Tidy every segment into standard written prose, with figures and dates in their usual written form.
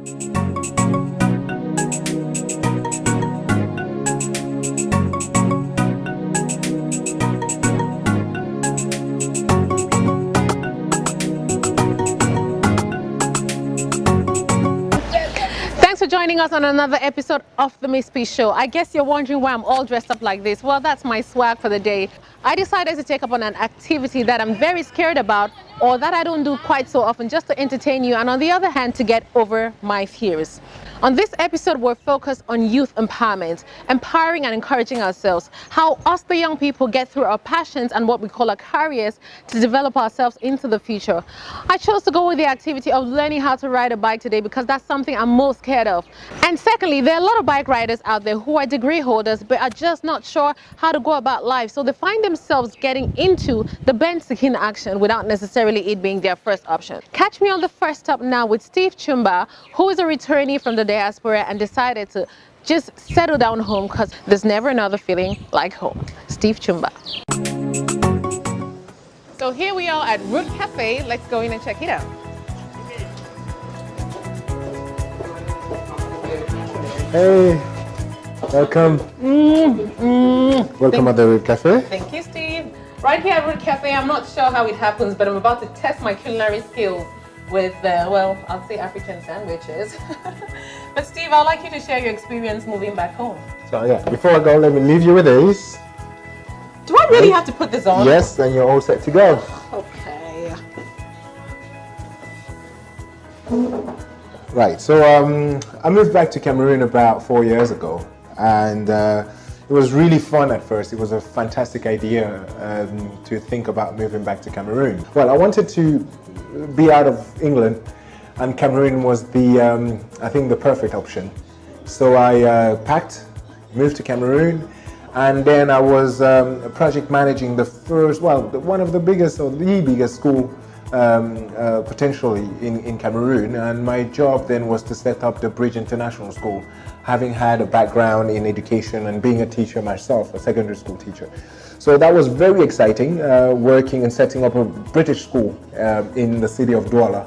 Thanks for joining us on another episode of the Miss P Show. I guess you're wondering why I'm all dressed up like this. Well, that's my swag for the day. I decided to take up on an activity that I'm very scared about, or that I don't do quite so often, just to entertain you, and on the other hand, to get over my fears. On this episode, we're focused on youth empowerment, empowering and encouraging ourselves, how us the young people get through our passions and what we call our careers to develop ourselves into the future. I chose to go with the activity of learning how to ride a bike today because that's something I'm most scared of. And secondly, there are a lot of bike riders out there who are degree holders but are just not sure how to go about life, so they find themselves getting into the Benz-seeking action without necessarily it being their first option. Catch me on the first stop now with TCHOUMBA, who is a returnee from the diaspora and decided to just settle down home because there's never another feeling like home. TCHOUMBA. So here we are at Root Cafe. Let's go in and check it out. Hey, welcome. Welcome at the Root Cafe. Thank you, Steve. Right here at Root Cafe, I'm not sure how it happens, but I'm about to test my culinary skills with, well, I'll say African sandwiches. But Steve, I'd like you to share your experience moving back home. So yeah, before I go, let me leave you with this. Do I really have to put this on? Yes, and you're all set to go. Okay. Right, so I moved back to Cameroon about 4 years ago, and it was really fun at first. It was a fantastic idea to think about moving back to Cameroon. Well, I wanted to be out of England, and Cameroon was the, I think, the perfect option. So I packed, moved to Cameroon, and then I was project managing the first, well, one of the biggest, or the biggest school potentially in Cameroon, and my job then was to set up the Bridge International School, having had a background in education and being a teacher myself, a secondary school teacher. So that was very exciting, working and setting up a British school in the city of Douala.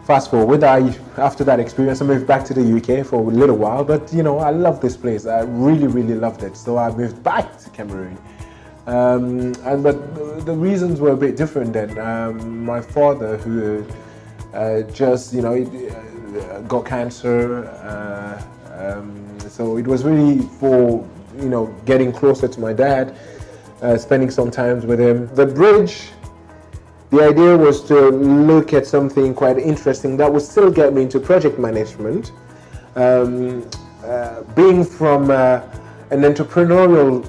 Fast forward, after that experience, I moved back to the UK for a little while, but you know, I love this place. I really, really loved it. So I moved back to Cameroon. But the reasons were a bit different then. My father, who just, you know, got cancer, so it was really for, you know, getting closer to my dad, spending some time with him. The bridge, the idea was to look at something quite interesting that would still get me into project management. Being from an entrepreneurial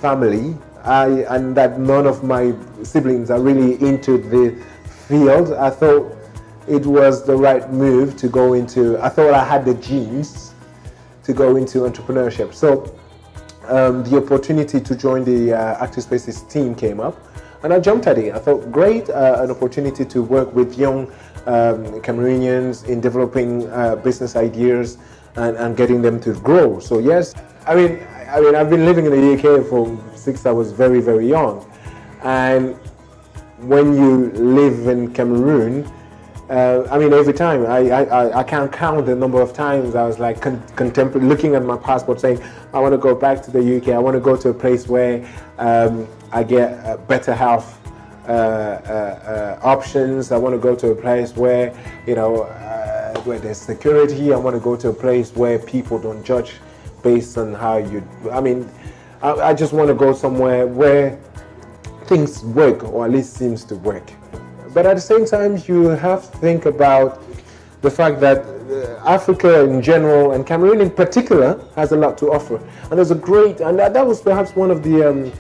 family, and that none of my siblings are really into the field, I thought it was the right move to go into. I thought I had the genes to go into entrepreneurship. So the opportunity to join the Active Spaces team came up, and I jumped at it. I thought, great, an opportunity to work with young Cameroonians in developing business ideas and getting them to grow. So yes, I mean, I've been living in the UK since I was very, very young. And when you live in Cameroon, I mean, every time, I can't count the number of times I was like looking at my passport saying, I want to go back to the UK, I want to go to a place where I get better health options, I want to go to a place where, you know, where there's security, I want to go to a place where people don't judge based on how you, I mean, I just want to go somewhere where things work, or at least seems to work. But at the same time, you have to think about the fact that Africa in general, and Cameroon in particular, has a lot to offer. And there's a great, and that was perhaps one of the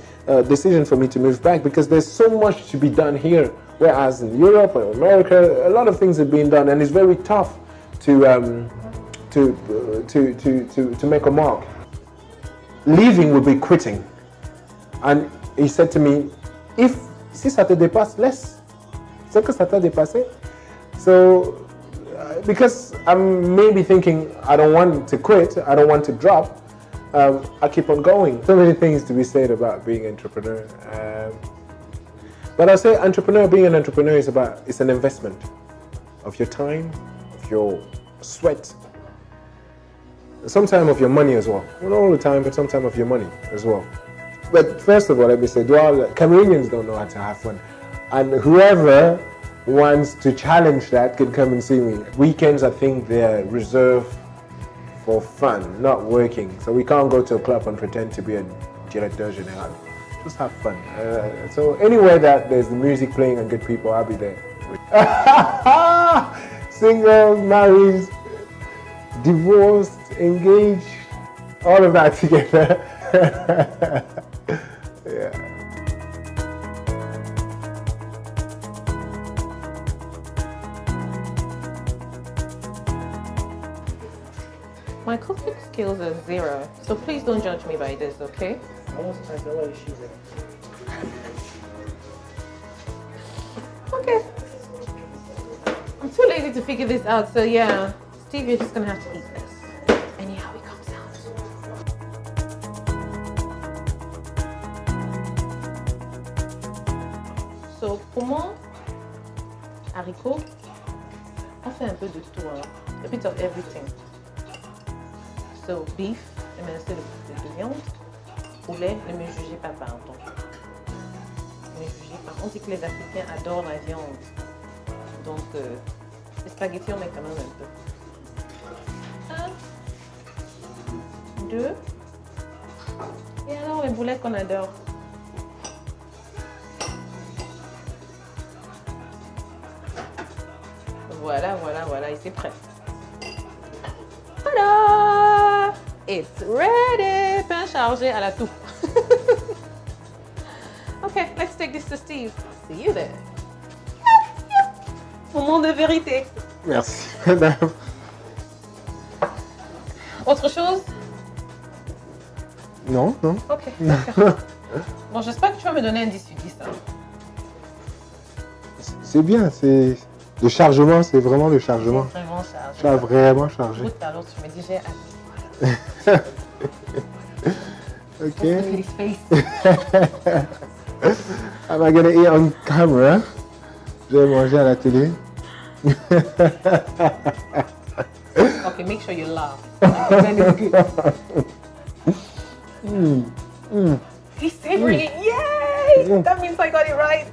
decisions for me to move back, because there's so much to be done here, whereas in Europe or America, a lot of things are being done, and it's very tough to make a mark. Leaving would be quitting. And he said to me, si ça te dépasse, laisse. C'est que ça t'a dépassé. So, because I'm maybe thinking, I don't want to quit, I don't want to drop, I keep on going. So many things to be said about being an entrepreneur. But I say being an entrepreneur it's an investment of your time, of your sweat, some time of your money as well. Not all the time, but some time of your money as well. But first of all, let me say, Cameroonians don't know how to have fun. And whoever wants to challenge that can come and see me. Weekends, I think they're reserved for fun, not working. So we can't go to a club and pretend to be a directeur général. Just have fun. So anywhere that there's the music playing and good people, I'll be there. Single, married, divorced, engaged, all of that together. Yeah. My cooking skills are 0, so please don't judge me by this, okay? Okay. I'm too lazy to figure this out, so yeah. Steve, you're just gonna have to eat this. Anyhow it comes out. So, poumon, haricots, on fait un peu de tout, hein? A bit of everything. So, beef, je mets assez de viande. Poulet, ne me jugez pas, pardon. Ne me jugez pas. On dit que les Africains adorent la viande. Donc, les spaghettis, on met quand même un peu. 1, 2. Et alors, les boulettes qu'on adore. Voilà, voilà, voilà, et c'est prêt. Voilà! It's ready! Pain chargé à la toux. Okay, let's take this to Steve. See you there. Moment de vérité. Merci, madame. Autre chose? Non, non. Ok, d'accord. Bon, j'espère que tu vas me donner un 10 sur 10. Hein. C'est bien, c'est... Le chargement, c'est vraiment le chargement. C'est vraiment chargé. Ça a vraiment chargé. Tout à l'heure, tu me dis j'ai hâte. Ok. His face. Am I gonna eat on camera? Je vais manger à la télé. Okay, make sure you laugh. Then it's good. He's savoring it. Yay! That means I got it right.